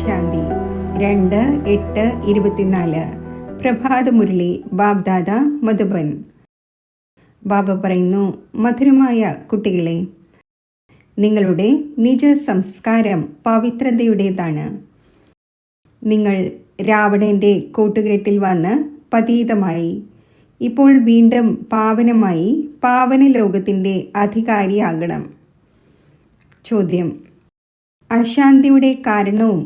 ശാന്തി 2/8/24 പ്രഭാതമുരളി ബാബ്ദാദ മധുബൻ. ബാബ പറയുന്നു, മധുരമായ കുട്ടികളെ, നിങ്ങളുടെ നിജ സംസ്കാരം പവിത്രതയുടേതാണ്. നിങ്ങൾ രാവണന്റെ കൂട്ടുകെട്ടിൽ വന്ന് പതീതമായി. ഇപ്പോൾ വീണ്ടും പാവനമായി പാവന ലോകത്തിൻ്റെ അധികാരിയാകണം. ചോദ്യം: അശാന്തിയുടെ കാരണവും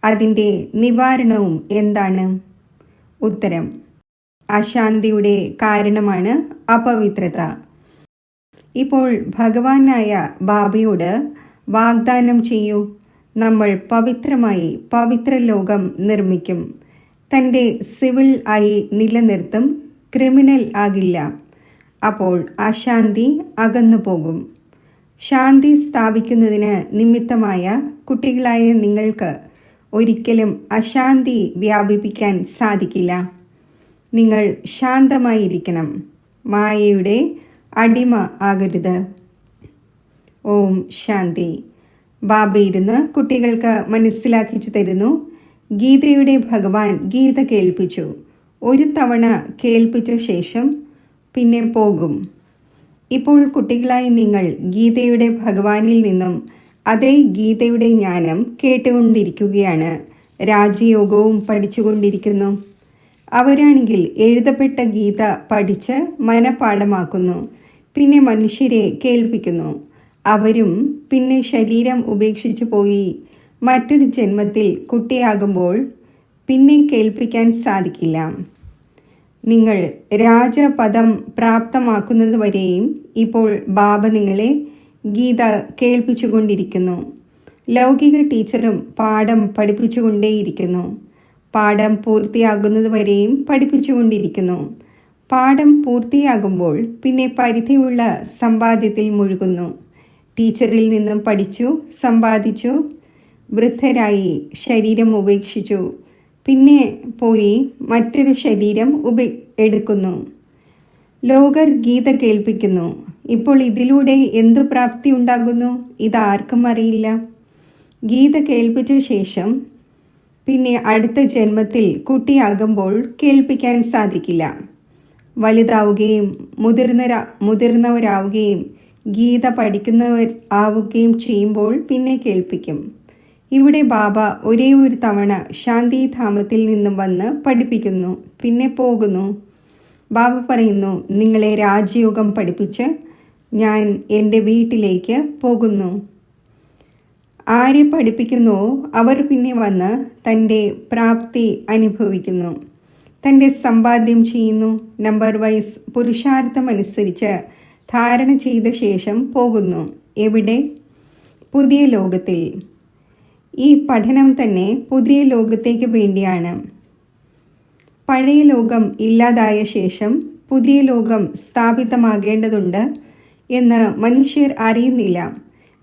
അതിൻ്റെ നിവാരണവും എന്താണ്? ഉത്തരം: അശാന്തിയുടെ കാരണമാണ് അപവിത്രത. ഇപ്പോൾ ഭഗവാനായ ബാബയോട് വാഗ്ദാനം ചെയ്യൂ, നമ്മൾ പവിത്രമായി പവിത്ര ലോകം നിർമ്മിക്കും. തൻ്റെ സിവിൽ ആയി നിലനിർത്തും, ക്രിമിനൽ ആകില്ല. അപ്പോൾ അശാന്തി അകന്നു പോകും. ശാന്തി സ്ഥാപിക്കുന്നതിന് നിമിത്തമായ കുട്ടികളായ നിങ്ങൾക്ക് ഒരിക്കലും അശാന്തി വ്യാപിപ്പിക്കാൻ സാധിക്കില്ല. നിങ്ങൾ ശാന്തമായിരിക്കണം, മായയുടെ അടിമ ആകരുത്. ഓം ശാന്തി. ബാബ ഇരുന്ന് കുട്ടികൾക്ക് മനസ്സിലാക്കിച്ചു തരുന്നു. ഗീതയുടെ ഭഗവാൻ ഗീത കേൾപ്പിച്ചു. ഒരു തവണ കേൾപ്പിച്ച ശേഷം പിന്നെ പോകും. ഇപ്പോൾ കുട്ടികളായി നിങ്ങൾ ഗീതയുടെ ഭഗവാനിൽ നിന്നും അതേ ഗീതയുടെ ജ്ഞാനം കേട്ടുകൊണ്ടിരിക്കുകയാണ്. രാജയോഗവും പഠിച്ചുകൊണ്ടിരിക്കുന്നു. അവരാണെങ്കിൽ എഴുതപ്പെട്ട ഗീത പഠിച്ച് മനഃപാഠമാക്കുന്നു, പിന്നെ മനുഷ്യരെ കേൾപ്പിക്കുന്നു. അവരും പിന്നെ ശരീരം ഉപേക്ഷിച്ചു പോയി മറ്റൊരു ജന്മത്തിൽ കുട്ടിയാകുമ്പോൾ പിന്നെ കേൾപ്പിക്കാൻ സാധിക്കില്ല. നിങ്ങൾ രാജപദം പ്രാപ്തമാക്കുന്നതുവരെയും ഇപ്പോൾ ബാബ നിങ്ങളെ ഗീത കേൾപ്പിച്ചുകൊണ്ടിരിക്കുന്നു. ലൗകിക ടീച്ചറും പാഠം പഠിപ്പിച്ചുകൊണ്ടേയിരിക്കുന്നു. പാഠം പൂർത്തിയാകുന്നതുവരെയും പഠിപ്പിച്ചുകൊണ്ടിരിക്കുന്നു. പാഠം പൂർത്തിയാകുമ്പോൾ പിന്നെ പരിധിയുള്ള സമ്പാദ്യത്തിൽ മുഴുകുന്നു. ടീച്ചറിൽ നിന്നും പഠിച്ചു, സമ്പാദിച്ചു, വൃദ്ധരായി ശരീരം ഉപേക്ഷിച്ചു, പിന്നെ പോയി മറ്റൊരു ശരീരം എടുക്കുന്നു. ലോകർ ഗീത കേൾപ്പിക്കുന്നു. ഇപ്പോൾ ഇതിലൂടെ എന്തു പ്രാപ്തി ഉണ്ടാകുന്നു? ഇതാർക്കും അറിയില്ല. ഗീത കേൾപ്പിച്ച ശേഷം പിന്നെ അടുത്ത ജന്മത്തിൽ കുട്ടിയാകുമ്പോൾ കേൾപ്പിക്കാൻ സാധിക്കില്ല. വലുതാവുകയും മുതിർന്നവരാവുകയും ഗീത പഠിക്കുന്നവർ ആവുകയും ചെയ്യുമ്പോൾ പിന്നെ കേൾപ്പിക്കും. ഇവിടെ ബാബ ഒരേ ഒരു തവണ ശാന്തിധാമത്തിൽ നിന്നും വന്ന് പഠിപ്പിക്കുന്നു, പിന്നെ പോകുന്നു. ബാബ പറയുന്നു, നിങ്ങളെ രാജയോഗം പഠിപ്പിച്ച് ഞാൻ എൻ്റെ വീട്ടിലേക്ക് പോകുന്നു. ആരെ പഠിപ്പിക്കുന്നുവോ അവർ പിന്നെ വന്ന് തൻ്റെ പ്രാപ്തി അനുഭവിക്കുന്നു, തൻ്റെ സമ്പാദ്യം ചെയ്യുന്നു. നമ്പർ വൈസ് പുരുഷാർത്ഥമനുസരിച്ച് ധാരണ ചെയ്ത ശേഷം പോകുന്നു. എവിടെ? പുതിയ ലോകത്തിൽ. ഈ പഠനം തന്നെ പുതിയ ലോകത്തേക്ക് വേണ്ടിയാണ്. പഴയ ലോകം ഇല്ലാതായ ശേഷം പുതിയ ലോകം സ്ഥാപിതമാകേണ്ടതുണ്ട് എന്ന് മനുഷ്യർ അറിയുന്നില്ല.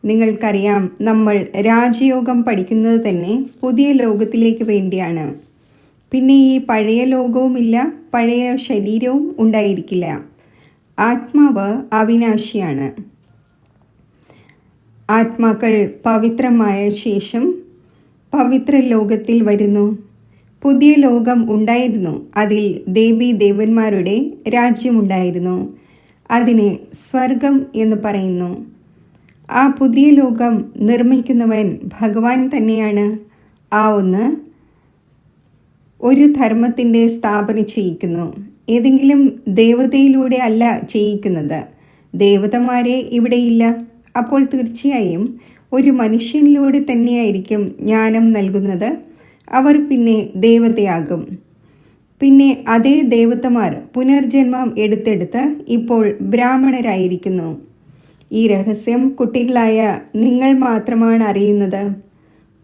നിങ്ങൾക്കറിയാം, നമ്മൾ രാജയോഗം പഠിക്കുന്നത് തന്നെ പുതിയ ലോകത്തിലേക്ക് വേണ്ടിയാണ്. പിന്നെ ഈ പഴയ ലോകവുമില്ല, പഴയ ശരീരവും ഉണ്ടായിരിക്കില്ല. ആത്മാവ് അവിനാശിയാണ്. ആത്മാക്കൾ പവിത്രമായ ശേഷം പവിത്ര ലോകത്തിൽ വരുന്നു. പുതിയ ലോകം ഉണ്ടായിരുന്നു. അതിൽ ദേവീ ദേവന്മാരുടെ രാജ്യമുണ്ടായിരുന്നു. അതിനെ സ്വർഗം എന്ന് പറയുന്നു. ആ പുതിയ ലോകം നിർമ്മിക്കുന്നവൻ ഭഗവാൻ തന്നെയാണ്. ആ ഒന്ന് ഒരു ധർമ്മത്തിൻ്റെ സ്ഥാപന ചെയ്യിക്കുന്നു. ഏതെങ്കിലും ദേവതയിലൂടെ അല്ല ചെയ്യിക്കുന്നത്. ദേവതമാരെ ഇവിടെയില്ല. അപ്പോൾ തീർച്ചയായും ഒരു മനുഷ്യനിലൂടെ തന്നെയായിരിക്കും ജ്ഞാനം നൽകുന്നത്. അവർ പിന്നെ ദേവതയാകും. പിന്നെ അതേ ദേവതമാർ പുനർജന്മം എടുത്തെടുത്ത് ഇപ്പോൾ ബ്രാഹ്മണരായിരിക്കുന്നു. ഈ രഹസ്യം കുട്ടികളായ നിങ്ങൾ മാത്രമാണ് അറിയുന്നത്.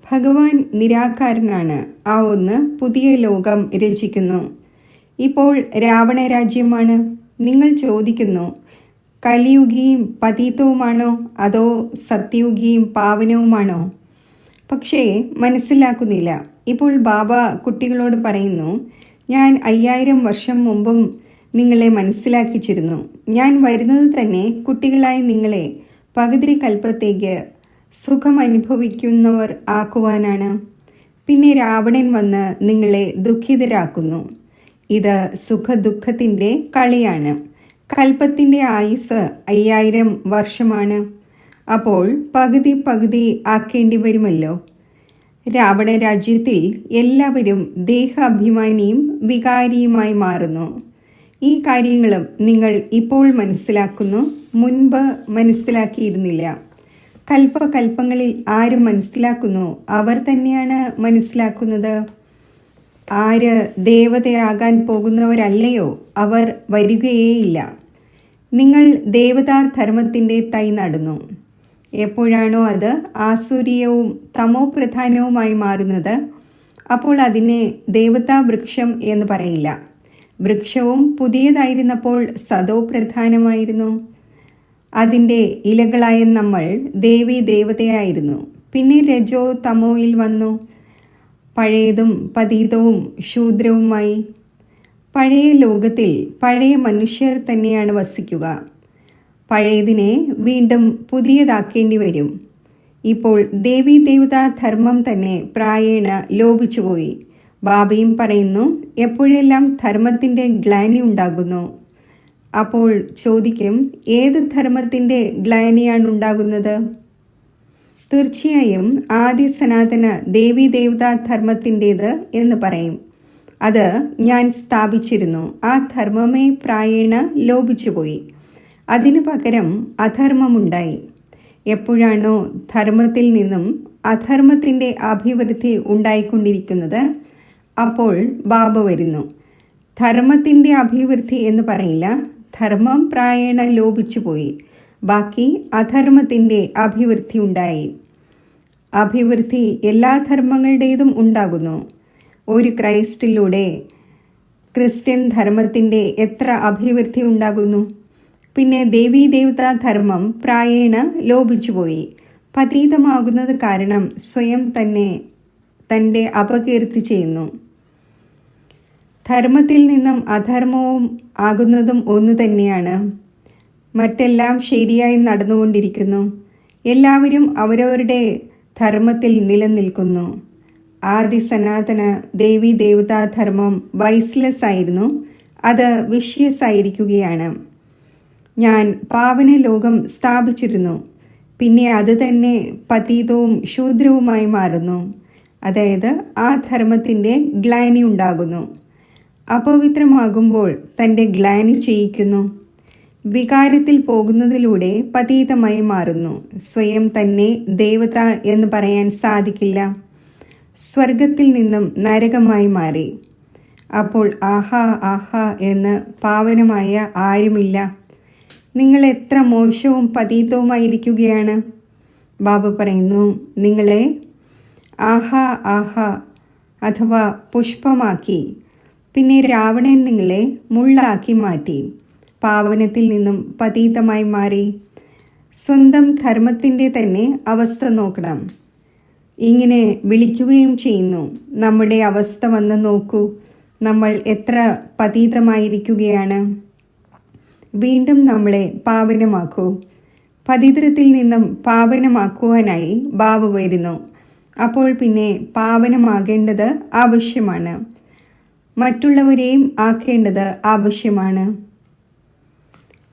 ഭഗവാൻ നിരാകാരനാണ്. ആ ഒന്ന് പുതിയ ലോകം രചിക്കുന്നു. ഇപ്പോൾ രാവണ രാജ്യമാണ്. നിങ്ങൾ ചോദിക്കുന്നു, കലിയുഗിയും പതീതവുമാണോ അതോ സത്യയുഗിയും പാവനവുമാണോ? പക്ഷേ മനസ്സിലാക്കുന്നില്ല. ഇപ്പോൾ ബാബ കുട്ടികളോട് പറയുന്നു, ഞാൻ 5000 വർഷം മുമ്പും നിങ്ങളെ മനസ്സിലാക്കിച്ചിരുന്നു. ഞാൻ വരുന്നത് തന്നെ കുട്ടികളായി നിങ്ങളെ പകുതി കൽപ്പത്തേക്ക് സുഖം അനുഭവിക്കുന്നവർ ആക്കുവാനാണ്. പിന്നെ രാവണൻ വന്ന് നിങ്ങളെ ദുഃഖിതരാക്കുന്നു. ഇത് സുഖദുഃഖത്തിൻ്റെ കളിയാണ്. കൽപ്പത്തിൻ്റെ ആയുസ് 5000 വർഷമാണ്. അപ്പോൾ പകുതി പകുതി ആക്കേണ്ടി വരുമല്ലോ. രാവണ രാജ്യത്തിൽ എല്ലാവരും ദേഹാഭിമാനിയും വികാരിയുമായി മാറുന്നു. ഈ കാര്യങ്ങളും നിങ്ങൾ ഇപ്പോൾ മനസ്സിലാക്കുന്നു, മുൻപ് മനസ്സിലാക്കിയിരുന്നില്ല. കൽപ്പകൽപ്പങ്ങളിൽ ആര് മനസ്സിലാക്കുന്നു? അവർ തന്നെയാണ് മനസ്സിലാക്കുന്നത്. ആര് ദേവതയാകാൻ പോകുന്നവരല്ലയോ അവർ വരികയേയില്ല. നിങ്ങൾ ദേവതാധർമ്മത്തിൻ്റെ തൈ നടുന്നു. എപ്പോഴാണോ അത് ആസുരീയവും തമോപ്രധാനവുമായി മാറുന്നത്, അപ്പോൾ അതിനെ ദേവതാവൃക്ഷം എന്ന് പറയില്ല. വൃക്ഷവും പുതിയതായിരുന്നപ്പോൾ സതോപ്രധാനമായിരുന്നു. അതിൻ്റെ ഇലകളായ നമ്മൾ ദേവീ ദേവതയായിരുന്നു. പിന്നെ രജോ തമോയിൽ വന്നു. പഴയതും പതീതവും ശൂദ്രവുമായി. പഴയ ലോകത്തിൽ പഴയ മനുഷ്യർ തന്നെയാണ് വസിക്കുക. പഴയതിനെ വീണ്ടും പുതിയതാക്കേണ്ടി വരും. ഇപ്പോൾ ദേവീ ദേവതാ ധർമ്മം തന്നെ പ്രായേണ ലോപിച്ചുപോയി. ബാബയും പറയുന്നു, എപ്പോഴെല്ലാം ധർമ്മത്തിൻ്റെ ഗ്ലാനി ഉണ്ടാകുന്നു. അപ്പോൾ ചോദിക്കും, ഏത് ധർമ്മത്തിൻ്റെ ഗ്ലാനിയാണ് ഉണ്ടാകുന്നത്? തീർച്ചയായും ആദി സനാതന ദേവീ ദേവതാ ധർമ്മത്തിൻ്റേത് എന്ന് പറയും. അത് ഞാൻ സ്ഥാപിച്ചിരുന്നു. ആ ധർമ്മമേ പ്രായേണ ലോപിച്ചുപോയി. അതിനു പകരം അധർമ്മമുണ്ടായി. എപ്പോഴാണോ ധർമ്മത്തിൽ നിന്നും അധർമ്മത്തിൻ്റെ അഭിവൃദ്ധി ഉണ്ടായിക്കൊണ്ടിരിക്കുന്നത്, അപ്പോൾ ബാബ വരുന്നു. ധർമ്മത്തിൻ്റെ അഭിവൃദ്ധി എന്ന് പറയില്ല. ധർമ്മം പ്രായേണ ലോപിച്ചുപോയി. ബാക്കി അധർമ്മത്തിൻ്റെ അഭിവൃദ്ധി ഉണ്ടായി. അഭിവൃദ്ധി എല്ലാ ധർമ്മങ്ങളുടേതും ഉണ്ടാകുന്നു. ഒരു ക്രൈസ്റ്റിലൂടെ ക്രിസ്ത്യൻ ധർമ്മത്തിൻ്റെ എത്ര അഭിവൃദ്ധി ഉണ്ടാകുന്നു? പിന്നെ ദേവീ ദേവതാ ധർമ്മം പ്രായേണ ലോപിച്ചുപോയി. പതീതമാകുന്നത് കാരണം സ്വയം തന്നെ തൻ്റെ അപകീർത്തി ചെയ്യുന്നു. ധർമ്മത്തിൽ നിന്നും അധർമ്മവും ആകുന്നതും ഒന്ന് തന്നെയാണ്. മറ്റെല്ലാം ശരിയായി നടന്നുകൊണ്ടിരിക്കുന്നു. എല്ലാവരും അവരവരുടെ ധർമ്മത്തിൽ നിലനിൽക്കുന്നു. ആദി സനാതന ദേവീ ദേവതാ ധർമ്മം വൈസ്ലെസ് ആയിരുന്നു. അത് വിഷ്യസ് ആയിരിക്കുകയാണ്. ഞാൻ പാവന ലോകം സ്ഥാപിച്ചിരുന്നു. പിന്നെ അത് തന്നെ പതീതവും ശൂദ്രവുമായി മാറുന്നു. അതായത് ആ ധർമ്മത്തിൻ്റെ ഗ്ലാനി ഉണ്ടാകുന്നു. അപവിത്രമാകുമ്പോൾ തൻ്റെ ഗ്ലാനി ചെയ്യിക്കുന്നു. വികാരത്തിൽ പോകുന്നതിലൂടെ പതീതമായി മാറുന്നു. സ്വയം തന്നെ ദേവത എന്ന് പറയാൻ സാധിക്കില്ല. സ്വർഗത്തിൽ നിന്നും നരകമായി മാറി. അപ്പോൾ ആഹാ ആഹാ എന്ന് പാവനമായ ആരുമില്ല. നിങ്ങൾ എത്ര മോശവും പതീതവുമായിരിക്കുകയാണ്. ബാബ പറയുന്നു, നിങ്ങളെ ആഹാ ആഹാ അഥവാ പുഷ്പമാക്കി. പിന്നെ രാവണൻ നിങ്ങളെ മുള്ളാക്കി മാറ്റി. പാവനത്തിൽ നിന്നും പതീതമായി മാറി. സ്വന്തം ധർമ്മത്തിൻ്റെ തന്നെ അവസ്ഥ നോക്കണം. ഇങ്ങനെ വിളിക്കുകയും ചെയ്യുന്നു, നമ്മുടെ അവസ്ഥ വന്ന് നോക്കൂ, നമ്മൾ എത്ര പതീതമായിരിക്കുകയാണ്. വീണ്ടും നമ്മളെ പാവനമാക്കൂ. പതിതത്തിൽ നിന്നും പാവനമാക്കുവാനായി ബാബ വരുന്നു. അപ്പോൾ പിന്നെ പാവനമാകേണ്ടത് ആവശ്യമാണ്. മറ്റുള്ളവരെയും ആക്കേണ്ടത് ആവശ്യമാണ്.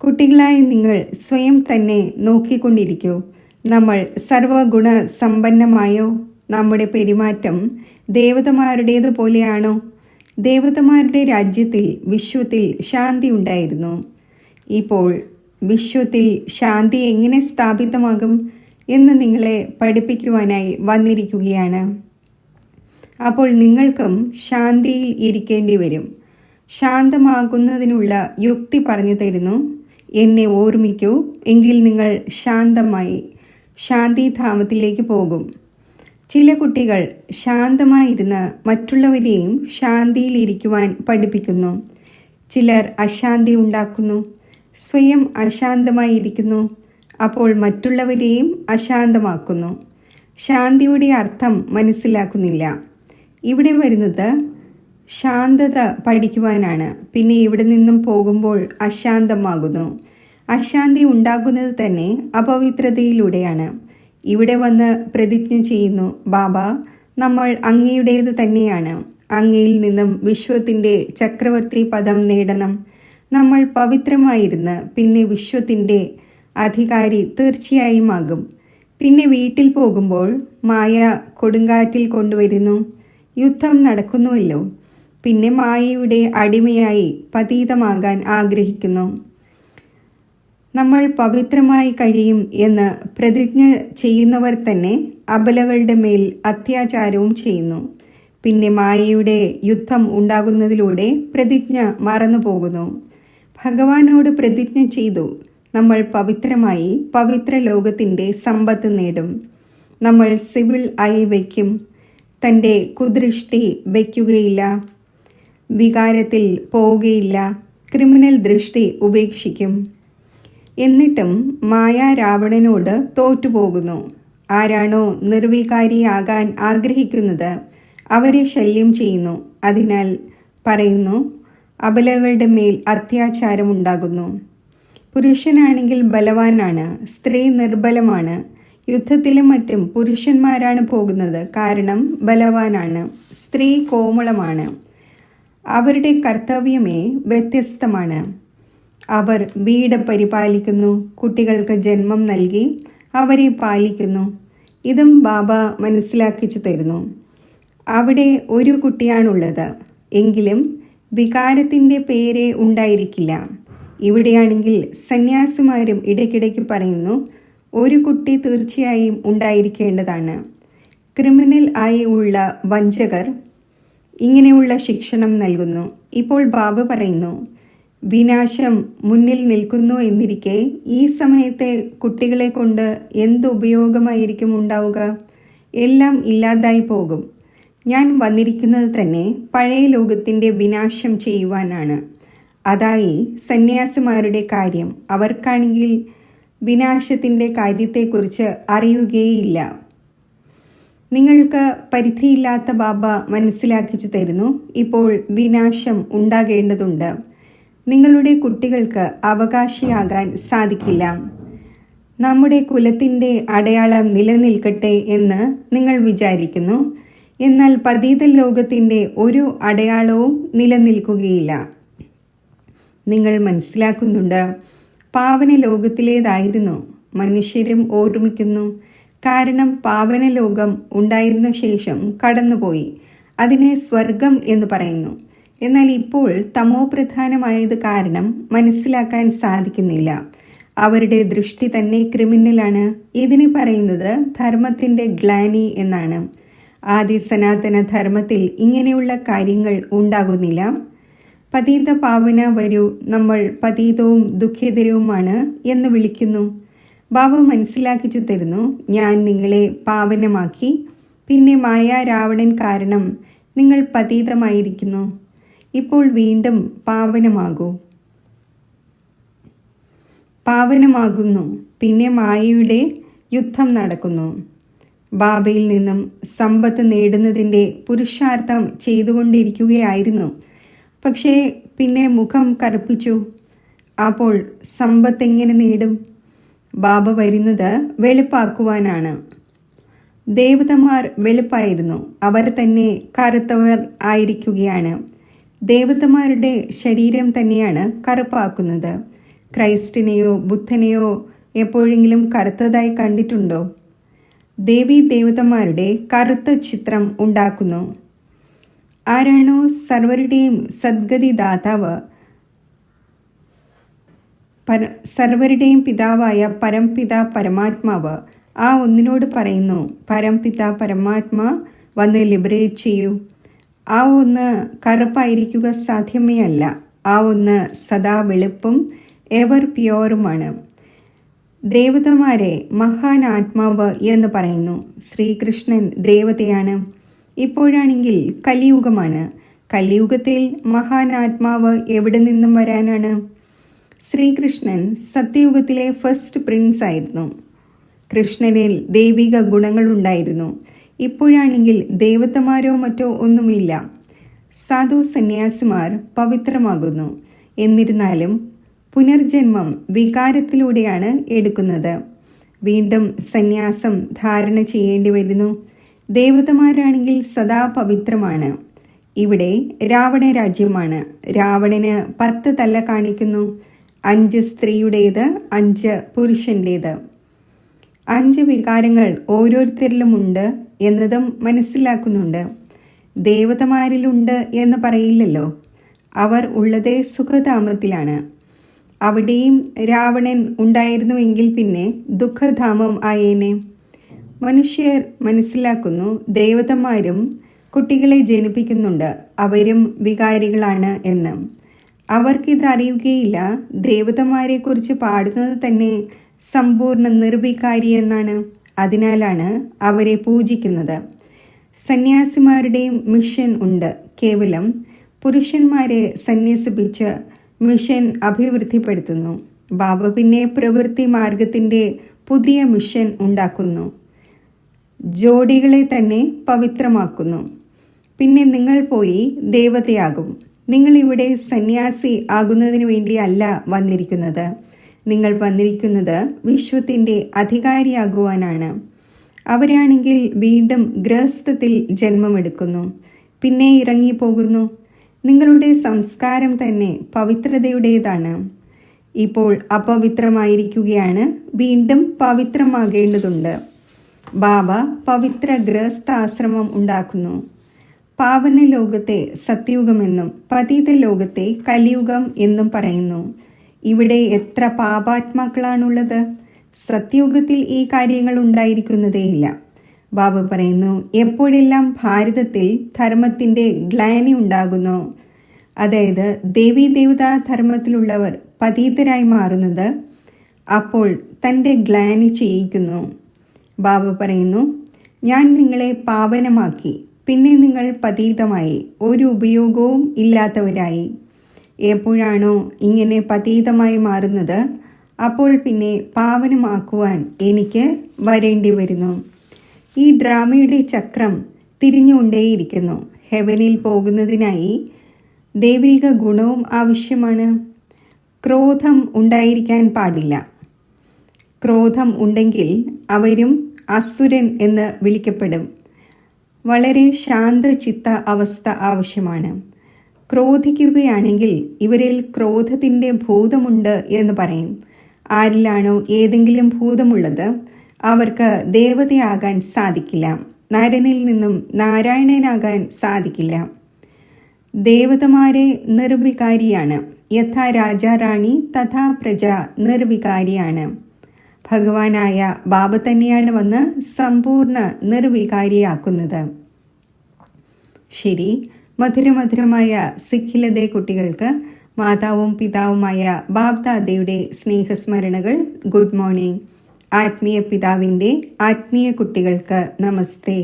കുട്ടികളായി നിങ്ങൾ സ്വയം തന്നെ നോക്കിക്കൊണ്ടിരിക്കൂ. നമ്മൾ സർവഗുണ സമ്പന്നമായോ? നമ്മുടെ പെരുമാറ്റം ദേവതമാരുടേതുപോലെയാണോ? ദേവതമാരുടെ രാജ്യത്തിൽ വിശ്വത്തിൽ ശാന്തി ഉണ്ടായിരുന്നു. ഇപ്പോൾ വിശ്വത്തിൽ ശാന്തി എങ്ങനെ സ്ഥാപിതമാകും എന്ന് നിങ്ങളെ പഠിപ്പിക്കുവാനായി വന്നിരിക്കുകയാണ്. അപ്പോൾ നിങ്ങൾക്കും ശാന്തിയിൽ ഇരിക്കേണ്ടി വരും. ശാന്തമാകുന്നതിനുള്ള യുക്തി പറഞ്ഞു തരുന്നു. എന്നെ ഓർമ്മിക്കൂ, എങ്കിൽ നിങ്ങൾ ശാന്തമായി ശാന്തിധാമത്തിലേക്ക് പോകും. ചില കുട്ടികൾ ശാന്തമായിരുന്ന് മറ്റുള്ളവരെയും ശാന്തിയിലിരിക്കുവാൻ പഠിപ്പിക്കുന്നു. ചിലർ അശാന്തി ഉണ്ടാക്കുന്നു, സ്വയം അശാന്തമായിരിക്കുന്നു. അപ്പോൾ മറ്റുള്ളവരെയും അശാന്തമാക്കുന്നു. ശാന്തിയുടെ അർത്ഥം മനസ്സിലാക്കുന്നില്ല. ഇവിടെ വരുന്നത് ശാന്തത പഠിക്കുവാനാണ്. പിന്നെ ഇവിടെ നിന്നും പോകുമ്പോൾ അശാന്തമാകുന്നു. അശാന്തി ഉണ്ടാകുന്നത് തന്നെ അപവിത്രതയിലൂടെയാണ്. ഇവിടെ വന്ന് പ്രതിജ്ഞ ചെയ്യുന്നു, ബാബ നമ്മൾ അങ്ങയുടേത് തന്നെയാണ്. അങ്ങയിൽ നിന്നും വിശ്വത്തിൻ്റെ ചക്രവർത്തി പദം നേടണം. നമ്മൾ പവിത്രമായിരുന്ന് പിന്നെ വിശ്വത്തിൻ്റെ അധികാരി തീർച്ചയായും ആകും. പിന്നെ വീട്ടിൽ പോകുമ്പോൾ മായ കൊടുങ്കാറ്റിൽ കൊണ്ടുവരുന്നു. യുദ്ധം നടക്കുന്നുവല്ലോ. പിന്നെ മായയുടെ അടിമയായി പതീതമാകാൻ ആഗ്രഹിക്കുന്നു. നമ്മൾ പവിത്രമായി കഴിയും എന്ന് പ്രതിജ്ഞ ചെയ്യുന്നവർ തന്നെ അബലകളുടെ മേൽ അത്യാചാരവും ചെയ്യുന്നു. പിന്നെ മായയുടെ യുദ്ധം ഉണ്ടാകുന്നതിലൂടെ പ്രതിജ്ഞ മറന്നു പോകുന്നു. ഭഗവാനോട് പ്രതിജ്ഞ ചെയ്തു, നമ്മൾ പവിത്രമായി പവിത്ര ലോകത്തിൻ്റെ സമ്പത്ത് നേടും. നമ്മൾ സിവിൽ ആയി വയ്ക്കും. തൻ്റെ കുദൃഷ്ടി വയ്ക്കുകയില്ല. വികാരത്തിൽ പോവുകയില്ല. ക്രിമിനൽ ദൃഷ്ടി ഉപേക്ഷിക്കും. എന്നിട്ടും മായ രാവണനോട് തോറ്റുപോകുന്നു. ആരാണോ നിർവികാരിയാകാൻ ആഗ്രഹിക്കുന്നത് അവരെ ശല്യം ചെയ്യുന്നു. അതിനാൽ പറയുന്നു, അബലകളുടെ മേൽ അത്യാചാരമുണ്ടാകുന്നു. പുരുഷനാണെങ്കിൽ ബലവാനാണ്, സ്ത്രീ നിർബലമാണ്. യുദ്ധത്തിലും മറ്റും പുരുഷന്മാരാണ് പോകുന്നത്, കാരണം ബലവാനാണ്. സ്ത്രീ കോമളമാണ്. അവരുടെ കർത്തവ്യമേ വ്യത്യസ്തമാണ്. അവർ വീട് പരിപാലിക്കുന്നു, കുട്ടികൾക്ക് ജന്മം നൽകി അവരെ പാലിക്കുന്നു. ഇതും ബാബ മനസ്സിലാക്കിച്ചു തരുന്നു. അവിടെ ഒരു കുട്ടിയാണുള്ളത്, എങ്കിലും വികാരത്തിൻ്റെ പേരെ ഉണ്ടായിരിക്കില്ല. ഇവിടെയാണെങ്കിൽ സന്യാസിമാരും ഇടയ്ക്കിടയ്ക്ക് പറയുന്നു, ഒരു കുട്ടി തീർച്ചയായും ഉണ്ടായിരിക്കേണ്ടതാണ്. ക്രിമിനൽ ആയി ഉള്ള വഞ്ചകർ ഇങ്ങനെയുള്ള ശിക്ഷണം നൽകുന്നു. ഇപ്പോൾ ബാബ പറയുന്നു, വിനാശം മുന്നിൽ നിൽക്കുന്നു എന്നിരിക്കെ ഈ സമയത്തെ കുട്ടികളെ കൊണ്ട് എന്ത് ഉപയോഗമായിരിക്കും ഉണ്ടാവുക? എല്ലാം ഇല്ലാതായി പോകും. ഞാൻ വന്നിരിക്കുന്നത് തന്നെ പഴയ ലോകത്തിൻ്റെ വിനാശം ചെയ്യുവാനാണ്. അതായി സന്യാസിമാരുടെ കാര്യം. അവർക്കാണെങ്കിൽ വിനാശത്തിൻ്റെ കാര്യത്തെക്കുറിച്ച് അറിയുകയില്ല. നിങ്ങൾക്ക് പരിധിയില്ലാത്ത ബാബ മനസ്സിലാക്കിച്ചു തരുന്നു, ഇപ്പോൾ വിനാശം ഉണ്ടാകേണ്ടതുണ്ട്. നിങ്ങളുടെ കുട്ടികൾക്ക് അവകാശിയാകാൻ സാധിക്കില്ല. നമ്മുടെ കുലത്തിൻ്റെ അടയാളം നിലനിൽക്കട്ടെ എന്ന് നിങ്ങൾ വിചാരിക്കുന്നു. എന്നാൽ പതീത ലോകത്തിൻ്റെ ഒരു അടയാളവും നിലനിൽക്കുകയില്ല. നിങ്ങൾ മനസ്സിലാക്കുന്നുണ്ട്, പാവന ലോകത്തിലേതായിരുന്നു മനുഷ്യരും ഓർമ്മിക്കുന്നു. കാരണം പാവന ലോകം ഉണ്ടായിരുന്ന ശേഷം കടന്നുപോയി. അതിനെ സ്വർഗം എന്ന് പറയുന്നു. എന്നാൽ ഇപ്പോൾ തമോ പ്രധാനമായത് കാരണം മനസ്സിലാക്കാൻ സാധിക്കുന്നില്ല. അവരുടെ ദൃഷ്ടി തന്നെ ക്രിമിനലാണ്. ഇതിന് പറയുന്നത് ധർമ്മത്തിൻ്റെ ഗ്ലാനി എന്നാണ്. ആദി സനാതന ധർമ്മത്തിൽ ഇങ്ങനെയുള്ള കാര്യങ്ങൾ ഉണ്ടാകുന്നില്ല. പതീത പാവന വരൂ, നമ്മൾ പതീതവും ദുഃഖിതരുമാണ് എന്ന് വിളിക്കുന്നു. ബാബ മനസ്സിലാക്കിച്ചു തരുന്നു, ഞാൻ നിങ്ങളെ പാവനമാക്കി. പിന്നെ മായ രാവണൻ കാരണം നിങ്ങൾ പതീതമായിരിക്കുന്നു. ഇപ്പോൾ വീണ്ടും പാവനമാകുന്നു. പിന്നെ മായയുടെ യുദ്ധം നടക്കുന്നു. ബാബയിൽ നിന്നും സമ്പത്ത് നേടുന്നതിൻ്റെ പുരുഷാർത്ഥം ചെയ്തുകൊണ്ടിരിക്കുകയായിരുന്നു. പക്ഷേ പിന്നെ മുഖം കറുപ്പിച്ചു. അപ്പോൾ സമ്പത്ത് എങ്ങനെ നേടും? ബാബ വരുന്നത് വെളുപ്പാക്കുവാനാണ്. ദേവതമാർ വെളുപ്പായിരുന്നു, അവർ തന്നെ കറുത്തവർ ആയിരിക്കുകയാണ്. ദേവതമാരുടെ ശരീരം തന്നെയാണ് കറുപ്പാക്കുന്നത്. ക്രൈസ്റ്റിനെയോ ബുദ്ധനെയോ എപ്പോഴെങ്കിലും കറുത്തതായി കണ്ടിട്ടുണ്ടോ? ദേവീ ദേവതമാരുടെ കറുത്ത ചിത്രം ഉണ്ടാക്കുന്നു. ആരാണോ സർവരുടെയും സദ്ഗതി ദാതാവ്, സർവരുടെയും പിതാവായ പരംപിത പരമാത്മാവ്, ആ ഒന്നിനോട് പറയുന്നു, പരംപിത പരമാത്മാ വന്ന് ലിബറേറ്റ് ചെയ്യൂ. ആ ഒന്ന് കറുപ്പായിരിക്കുക സാധ്യമേ അല്ല. ആ ഒന്ന് സദാ വെളുപ്പും എവർ പ്യോറുമാണ്. ദേവതമാരെ മഹാൻ ആത്മാവ് എന്ന് പറയുന്നു. ശ്രീകൃഷ്ണൻ ദേവതയാണ്. ഇപ്പോഴാണെങ്കിൽ കലിയുഗമാണ്. കലിയുഗത്തിൽ മഹാൻ ആത്മാവ് എവിടെ നിന്നും വരാനാണ്? ശ്രീകൃഷ്ണൻ സത്യയുഗത്തിലെ ഫസ്റ്റ് പ്രിൻസ് ആയിരുന്നു. കൃഷ്ണനിൽ ദൈവിക ഗുണങ്ങളുണ്ടായിരുന്നു. ഇപ്പോഴാണെങ്കിൽ ദേവതമാരോ മറ്റോ ഒന്നുമില്ല. സാധു സന്യാസിമാർ പവിത്രമാകുന്നു. എന്നിരുന്നാലും പുനർജന്മം വികാരത്തിലൂടെയാണ് എടുക്കുന്നത്. വീണ്ടും സന്യാസം ധാരണ ചെയ്യേണ്ടി വരുന്നു. ദേവതമാരാണെങ്കിൽ സദാ പവിത്രമാണ്. ഇവിടെ രാവണ രാജ്യമാണ്. രാവണന് 10 തല കാണിക്കുന്നു. 5 സ്ത്രീയുടേത്, 5 പുരുഷൻ്റേത്. 5 വികാരങ്ങൾ ഓരോരുത്തരിലുമുണ്ട് എന്നതും മനസ്സിലാക്കുന്നുണ്ട്. ദേവതമാരിലുണ്ട് എന്ന് പറയില്ലല്ലോ. അവർ ഉള്ളത് സുഖധാമത്തിലാണ്. അവിടെയും രാവണൻ ഉണ്ടായിരുന്നുവെങ്കിൽ പിന്നെ ദുഃഖധാമം ആയേനെ. മനുഷ്യർ മനസ്സിലാക്കുന്നു ദേവതമാരും കുട്ടികളെ ജനിപ്പിക്കുന്നുണ്ട്, അവരും വികാരികളാണ് എന്ന്. അവർക്കിത് അറിയുകയില്ല. ദേവതമാരെക്കുറിച്ച് പാടുന്നത് തന്നെ സമ്പൂർണ്ണ നിർവികാരി എന്നാണ്. അതിനാലാണ് അവരെ പൂജിക്കുന്നത്. സന്യാസിമാരുടെയും മിഷൻ ഉണ്ട്. കേവലം പുരുഷന്മാരെ സന്യസിപ്പിച്ച് മിഷൻ അഭിവൃദ്ധിപ്പെടുത്തുന്നു. ബാബ പിന്നെ പ്രവൃത്തി മാർഗത്തിൻ്റെ പുതിയ മിഷൻ ഉണ്ടാക്കുന്നു. ജോഡികളെ തന്നെ പവിത്രമാക്കുന്നു. പിന്നെ നിങ്ങൾ പോയി ദേവതയാകും. നിങ്ങളിവിടെ സന്യാസി ആകുന്നതിന് വേണ്ടിയല്ല വന്നിരിക്കുന്നത്. നിങ്ങൾ വന്നിരിക്കുന്നത് വിശ്വത്തിൻ്റെ അധികാരിയാകുവാനാണ്. അവരാണെങ്കിൽ വീണ്ടും ഗൃഹസ്ഥത്തിൽ ജന്മമെടുക്കുന്നു, പിന്നെ ഇറങ്ങിപ്പോകുന്നു. നിങ്ങളുടെ സംസ്കാരം തന്നെ പവിത്രതയുടേതാണ്. ഇപ്പോൾ അപവിത്രമായിരിക്കുകയാണ്, വീണ്ടും പവിത്രമാകേണ്ടതുണ്ട്. ബാബ പവിത്ര ഗൃഹസ്ഥാശ്രമം ഉണ്ടാക്കുന്നു. പാവന ലോകത്തെ സത്യയുഗമെന്നും പതിത ലോകത്തെ കലിയുഗം എന്നും പറയുന്നു. ഇവിടെ എത്ര പാപാത്മാക്കളാണുള്ളത്. സത്യയുഗത്തിൽ ഈ കാര്യങ്ങൾ ഉണ്ടായിരിക്കുന്നതേയില്ല. ബാബ പറയുന്നു, എപ്പോഴെല്ലാം ഭാരതത്തിൽ ധർമ്മത്തിൻ്റെ ഗ്ലാനി ഉണ്ടാകുന്നോ, അതായത് ദേവീദേവതാ ധർമ്മത്തിലുള്ളവർ പതീതരായി മാറുന്നത്, അപ്പോൾ തൻ്റെ ഗ്ലാനി ചെയ്യിക്കുന്നു. ബാബ പറയുന്നു, ഞാൻ നിങ്ങളെ പാവനമാക്കി, പിന്നെ നിങ്ങൾ പതീതമായി, ഒരു ഉപയോഗവും ഇല്ലാത്തവരായി. എപ്പോഴാണോ ഇങ്ങനെ പതീതമായി മാറുന്നത്, അപ്പോൾ പിന്നെ പാവനമാക്കുവാൻ എനിക്ക് വരേണ്ടി വരുന്നു. ഈ ഡ്രാമയുടെ ചക്രം തിരിഞ്ഞുകൊണ്ടേയിരിക്കുന്നു. ഹെവനിൽ പോകുന്നതിനായി ദൈവിക ഗുണവും ആവശ്യമാണ്. ക്രോധം ഉണ്ടായിരിക്കാൻ പാടില്ല. ക്രോധം ഉണ്ടെങ്കിൽ അവരും അസുരൻ എന്ന് വിളിക്കപ്പെടും. വളരെ ശാന്തചിത്ത അവസ്ഥ ആവശ്യമാണ്. ക്രോധിക്കുകയാണെങ്കിൽ ഇവരിൽ ക്രോധത്തിൻ്റെ ഭൂതമുണ്ട് എന്ന് പറയും. ആരിലാണോ ഏതെങ്കിലും ഭൂതമുള്ളത് അവർക്ക് ദേവതയാകാൻ സാധിക്കില്ല. നരനിൽ നിന്നും നാരായണനാകാൻ സാധിക്കില്ല. ദേവതമാരെ നിർവികാരിയാണ്. യഥാ രാജാറാണി തഥാ പ്രജ നിർവികാരിയാണ്. ഭഗവാനായ ബാബ തന്നെയാണ് വന്ന് സമ്പൂർണ്ണ നിർവികാരിയാക്കുന്നത്. ശരി, മധുരമധുരമായ സിഖിലതെ കുട്ടികൾക്ക് മാതാവും പിതാവുമായ ബാബ്ദാദയുടെ സ്നേഹസ്മരണകൾ. Good morning. ആത്മീയ പിതാവിൻ്റെ ആത്മീയ കുട്ടികൾക്ക് നമസ്തേ.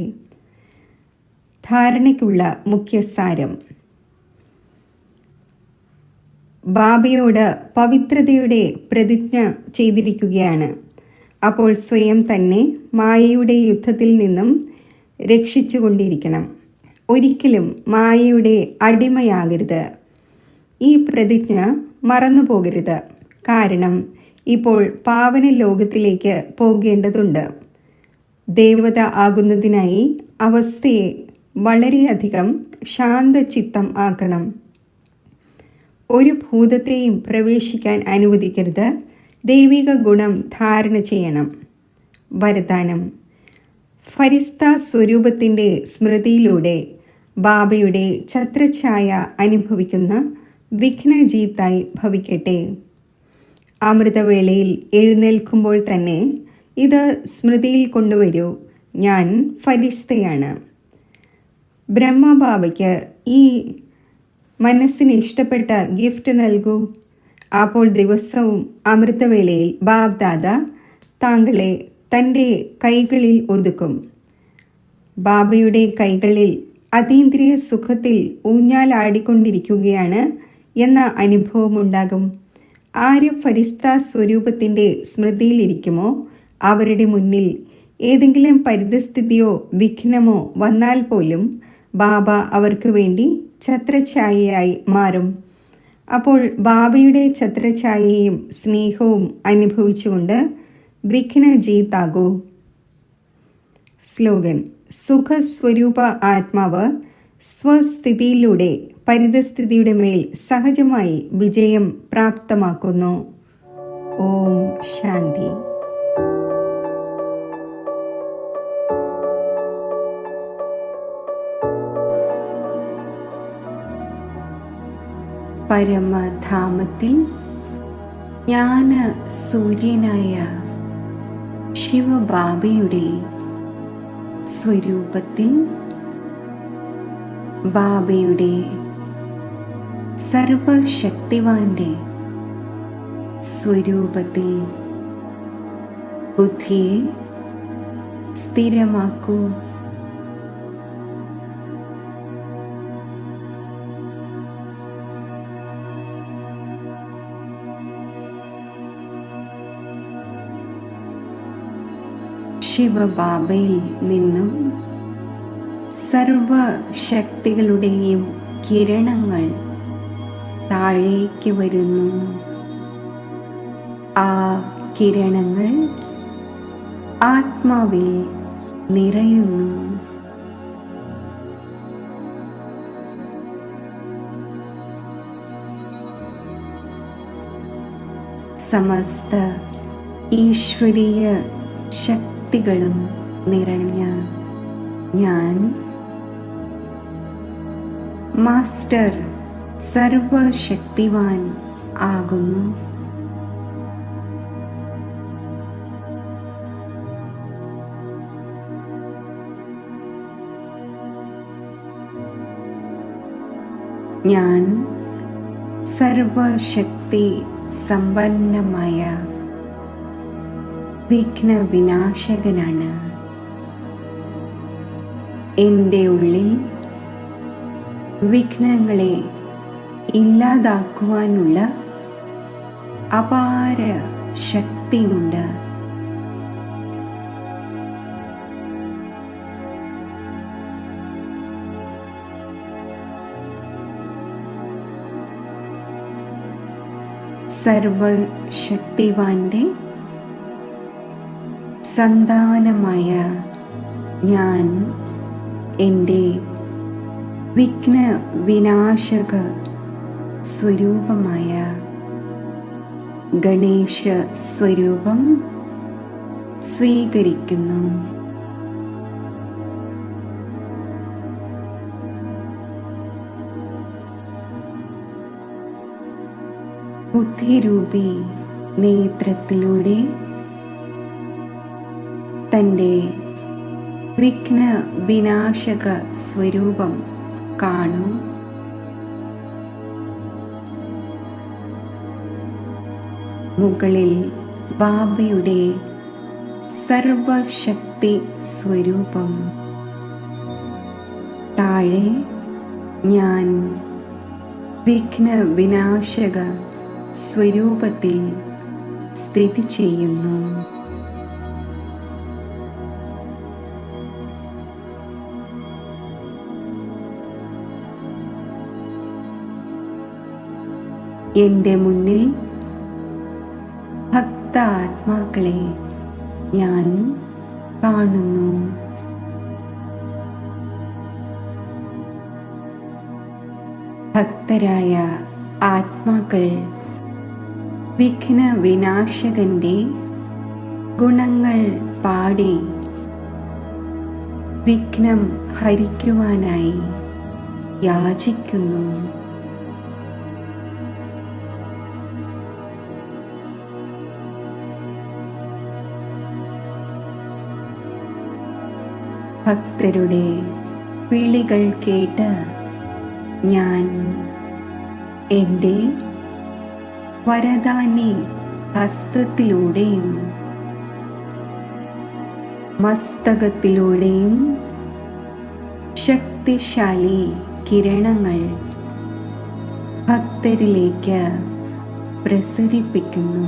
ധാരണയ്ക്കുള്ള മുഖ്യസാരം. ബാബയോട് പവിത്രതയുടെ പ്രതിജ്ഞ ചെയ്തിരിക്കുകയാണ്. അപ്പോൾ സ്വയം തന്നെ മായയുടെ യുദ്ധത്തിൽ നിന്നും രക്ഷിച്ചുകൊണ്ടിരിക്കണം. ഒരിക്കലും മായയുടെ അടിമയാകരുത്. ഈ പ്രതിജ്ഞ മറന്നു പോകരുത്. കാരണം ഇപ്പോൾ പാവന ലോകത്തിലേക്ക് പോകേണ്ടതുണ്ട്. ദേവത ആകുന്നതിനായി അവസ്ഥയെ വളരെയധികം ശാന്തചിത്തം ആക്കണം. ഒരു ഭൂതത്തെയും പ്രവേശിക്കാൻ അനുവദിക്കരുത്. ദൈവിക ഗുണം ധാരണ ചെയ്യണം. വരദാനം. ഫരിസ്ത സ്വരൂപത്തിൻ്റെ സ്മൃതിയിലൂടെ ബാബയുടെ ഛത്രഛായ അനുഭവിക്കുന്ന വിഘ്നജീത്തായി ഭവിക്കട്ടെ. അമൃതവേളയിൽ എഴുന്നേൽക്കുമ്പോൾ തന്നെ ഇത് സ്മൃതിയിൽ കൊണ്ടുവരൂ. ഞാൻ ഫരിസ്തയാണ്. ബ്രഹ്മബാബയ്ക്ക് ഈ മനസ്സിന് ഇഷ്ടപ്പെട്ട ഗിഫ്റ്റ് നൽകൂ. അപ്പോൾ ദിവസവും അമൃതവേളയിൽ ബാബ്ദാദ താങ്കളെ തൻ്റെ കൈകളിൽ ഒതുക്കും. ബാബയുടെ കൈകളിൽ അതീന്ദ്രിയ സുഖത്തിൽ ഊഞ്ഞാലാടിക്കൊണ്ടിരിക്കുകയാണ് എന്ന അനുഭവമുണ്ടാകും. ആര് ഫരിസ്ത സ്വരൂപത്തിൻ്റെ സ്മൃതിയിലിരിക്കുമോ അവരുടെ മുന്നിൽ ഏതെങ്കിലും പരിതസ്ഥിതിയോ വിഘ്നമോ വന്നാൽ പോലും ബാബ അവർക്ക് വേണ്ടി ഛത്രഛായയായി മാറും. അപ്പോൾ ബാബയുടെ ഛത്രഛായയും സ്നേഹവും അനുഭവിച്ചുകൊണ്ട് വിഘ്നജീത്താകൂ. സ്ലോഗൻ. സുഖസ്വരൂപ ആത്മാവ് സ്വസ്ഥിതിയിലൂടെ പരിതസ്ഥിതിയുടെ മേൽ സഹജമായി വിജയം പ്രാപ്തമാക്കുന്നു. ഓം ശാന്തി. പരമധാമത്തിൽ ജ്ഞാന സൂര്യനായ ശിവബാബയുടെ സ്വരൂപത്തിൽ ബാബയുടെ സർവശക്തിവാന്റെ സ്വരൂപത്തിൽ ബുദ്ധിയെ സ്ഥിരമാക്കൂ. ശിവബാബയിൽ നിന്നും സർവശക്തികളുടെയും കിരണങ്ങൾ താഴേക്ക് വരുന്നു. ആ കിരണങ്ങൾ ആത്മാവിൽ നിറയുന്നു. സമസ്ത ഈശ്വരീയ ശക്തികളും നിറഞ്ഞ ഞാൻ മാസ്റ്റർ സർവശക്തിവാൻ ആകുന്നു. ഞാൻ സർവശക്തി സമ്പന്നമായ വിഘ്നവിനാശകനാണ്. എൻ്റെ ഉള്ളിൽ വിഘ്നങ്ങളെ ഇല്ലാതാക്കുവാനുള്ള അപാര ശക്തിയുണ്ട്. സർവശക്തിവാന്റെ സന്താനമായ ഞാൻ എൻ്റെ വിഘ്ന വിനാശക സ്വരൂപമായ ഗണേശ സ്വരൂപം സ്വീകരിക്കുന്നു. ബുദ്ധിരൂപി നേത്രത്തിലൂടെ തൻ്റെ വിഘ്ന വിനാശക സ്വരൂപം കാണൂ. മുകളിൽ ബാബയുടെ സർവശക്തി സ്വരൂപം, താഴെ ഞാൻ വിഘ്ന വിനാശക സ്വരൂപത്തിൽ സ്ഥിതി ചെയ്യുന്നു. എൻ്റെ മുന്നിൽ ഭക്താത്മാക്കളെ ഞാൻ കാണുന്നു. ഭക്തരായ ആത്മാക്കൾ വിഘ്ന വിനാശകന്റെ ഗുണങ്ങൾ പാടി വിഘ്നം ഹരിക്കുവാനായി യാചിക്കുന്നു. ഭക്തരുടെ വിളികൾ കേട്ട് ഞാൻ എൻ്റെ വരദാനി ഹസ്തത്തിലൂടെയും മസ്തകത്തിലൂടെയും ശക്തിശാലി കിരണങ്ങൾ ഭക്തരിലേക്ക് പ്രസരിപ്പിക്കുന്നു.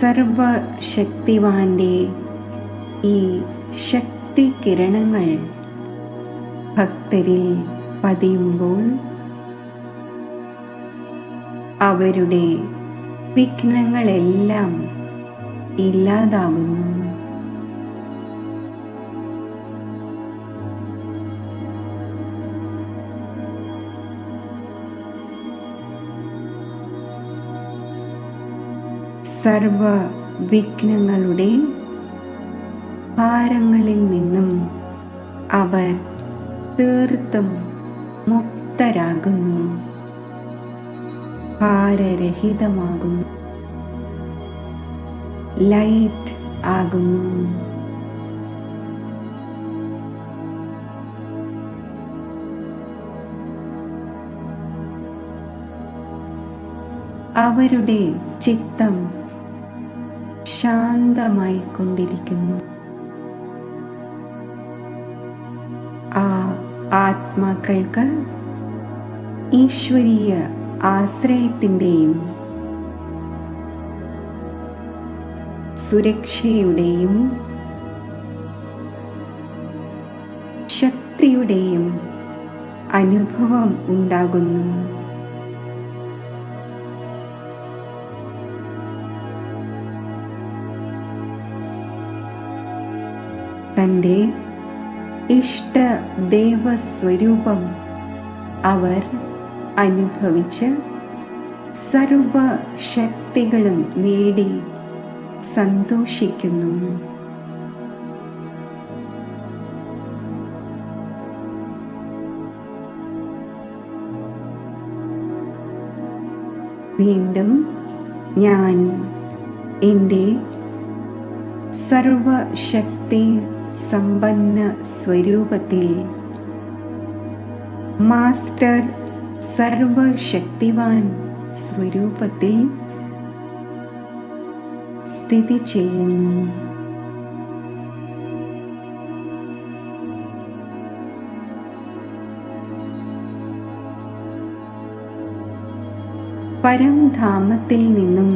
സർവശക്തിവാന്റെ ഈ ശക്തി കിരണങ്ങൾ ഭക്തരിൽ പതിയുമ്പോൾ അവരുടെ വിഘ്നങ്ങളെല്ലാം ഇല്ലാതാകുന്നു. സർവ വിഘ്നങ്ങളുടെ ഭാരങ്ങളിൽ നിന്നും അവർ തീർത്തും മുക്തരാകുന്നു, ഭാരരഹിതമാകുന്നു, ലൈറ്റ് ആകുന്നു. അവരുടെ ചിത്തം ശാന്തമായി കൊണ്ടിരിക്കുന്നു. ആ ആത്മാക്കൾക്ക് ഈശ്വരീയ ആശ്രയത്തിൻ്റെയും സുരക്ഷയുടെയും ശക്തിയുടെയും അനുഭവം ഉണ്ടാകുന്നു. തൻ്റെ ഇഷ്ടദേവസ്വരൂപം അവർ അനുഭവിച്ച് സർവശക്തികളും നേടി സന്തോഷിക്കുന്നു. വീണ്ടും ഞാൻ എൻ്റെ സർവശക്തി സമ്പന്ന സ്വരൂപത്തിൽ, മാസ്റ്റർ സർവശക്തിവാൻ സ്വരൂപത്തിൽ സ്ഥിതി ചെയ്യുന്നു. പരംധാമത്തിൽ നിന്നും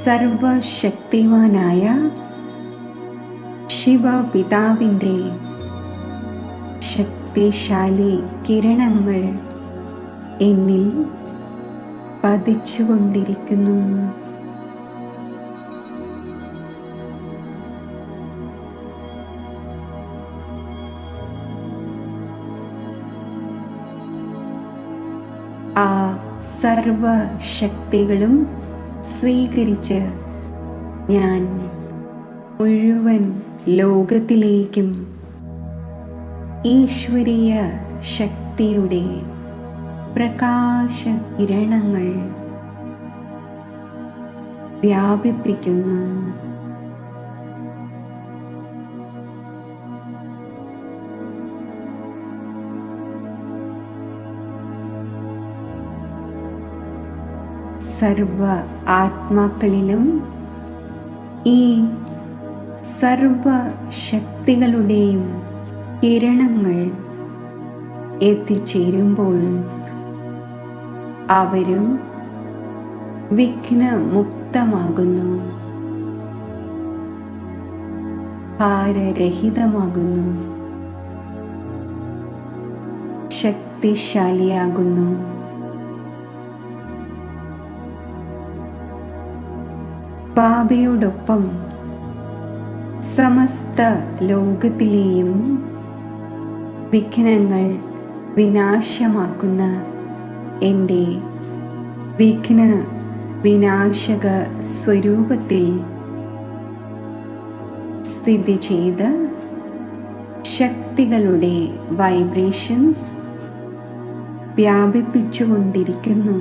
സർവശക്തിവാനായ ശിവപിതാവിൻ്റെ ശക്തിശാലി കിരണങ്ങൾ എന്നിൽ പതിച്ചുകൊണ്ടിരിക്കുന്നു. ആ സർവശക്തികളും സ്വീകരിച്ച് ഞാൻ മുഴുവൻ ലോകത്തിലേക്കും ഈശ്വരീയ ശക്തിയുടെ പ്രകാശ കിരണങ്ങൾ വ്യാപിപ്പിക്കുന്നു. സർവ ആത്മാക്കളിലും ഈ സർവശക്തികളുടെയും കിരണങ്ങൾ എത്തിച്ചേരുമ്പോൾ അവരും വിഘ്നമുക്തമാകുന്നു, ഭാരരഹിതമാകുന്നു, ശക്തിശാലിയാകുന്നു. ബാബയോടൊപ്പം സമസ്ത ലോകത്തിലെയും വിഘ്നങ്ങൾ വിനാശമാക്കുന്ന എൻ്റെ വിഘ്ന വിനാശക സ്വരൂപത്തിൽ സ്ഥിതി ചെയ്ത് ശക്തികളുടെ വൈബ്രേഷൻസ് വ്യാപിപ്പിച്ചുകൊണ്ടിരിക്കുന്നു.